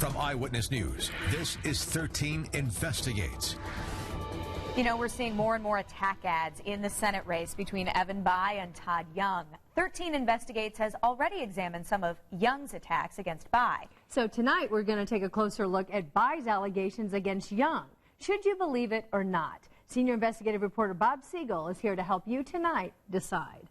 From Eyewitness News, this is 13 Investigates. You know, we're seeing more and more attack ads in the Senate race between Evan Bayh and Todd Young. 13 Investigates has already examined some of Young's attacks against Bayh. So tonight we're going to take a closer look at Bayh's allegations against Young. Should you believe it or not? Senior investigative reporter Bob Siegel is here to help you tonight decide.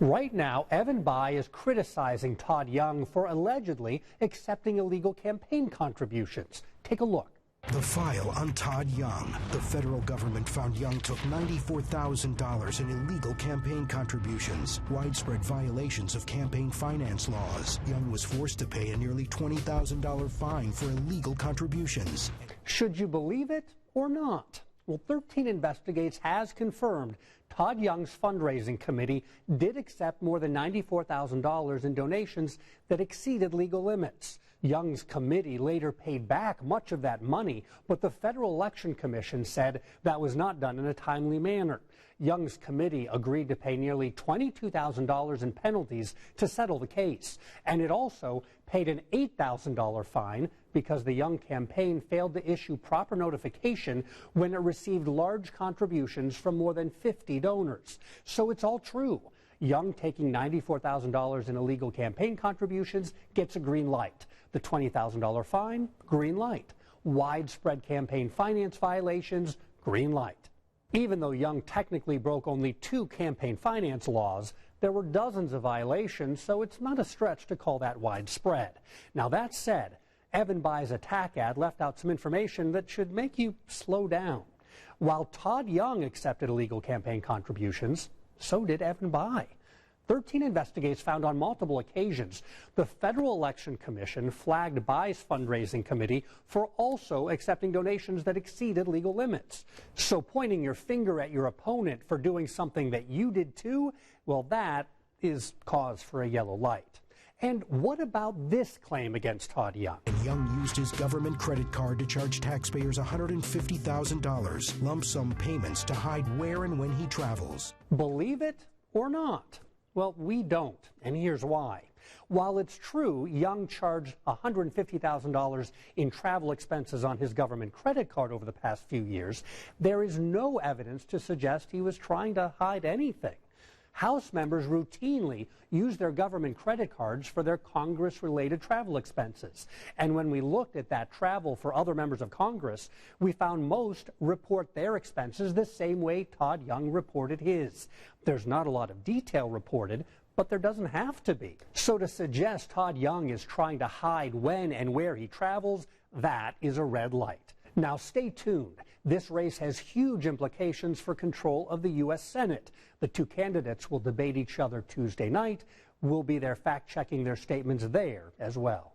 Right now, Evan Bayh is criticizing Todd Young for allegedly accepting illegal campaign contributions. Take a look. The file on Todd Young. The federal government found Young took $94,000 in illegal campaign contributions, widespread violations of campaign finance laws. Young was forced to pay a nearly $20,000 fine for illegal contributions. Should you believe it or not? Well, 13 Investigates has confirmed Todd Young's fundraising committee did accept more than $94,000 in donations that exceeded legal limits. Young's committee later paid back much of that money, but the Federal Election Commission said that was not done in a timely manner. Young's committee agreed to pay nearly $22,000 in penalties to settle the case, and it also paid an $8,000 fine because the Young campaign failed to issue proper notification when it received large contributions from more than 50 donors. So it's all true. Young taking $94,000 in illegal campaign contributions gets a green light. The $20,000 fine, green light. Widespread campaign finance violations, green light. Even though Young technically broke only 2 campaign finance laws, there were dozens of violations, so it's not a stretch to call that widespread. Now that said, Evan Bayh's attack ad left out some information that should make you slow down. While Todd Young accepted illegal campaign contributions, so did Evan Bayh. 13 Investigates found on multiple occasions the Federal Election Commission flagged Bayh's fundraising committee for also accepting donations that exceeded legal limits. So pointing your finger at your opponent for doing something that you did too, well, that is cause for a yellow light. And what about this claim against Todd Young? Young used his government credit card to charge taxpayers $150,000 lump sum payments to hide where and when he travels. Believe it or not? Well, we don't, and here's why. While it's true Young charged $150,000 in travel expenses on his government credit card over the past few years, there is no evidence to suggest he was trying to hide anything. House members routinely use their government credit cards for their Congress-related travel expenses. And when we looked at that travel for other members of Congress, we found most report their expenses the same way Todd Young reported his. There's not a lot of detail reported, but there doesn't have to be. So to suggest Todd Young is trying to hide when and where he travels, that is a red light. Now stay tuned. This race has huge implications for control of the U.S. Senate. The 2 candidates will debate each other Tuesday night. We'll be there fact-checking their statements there as well.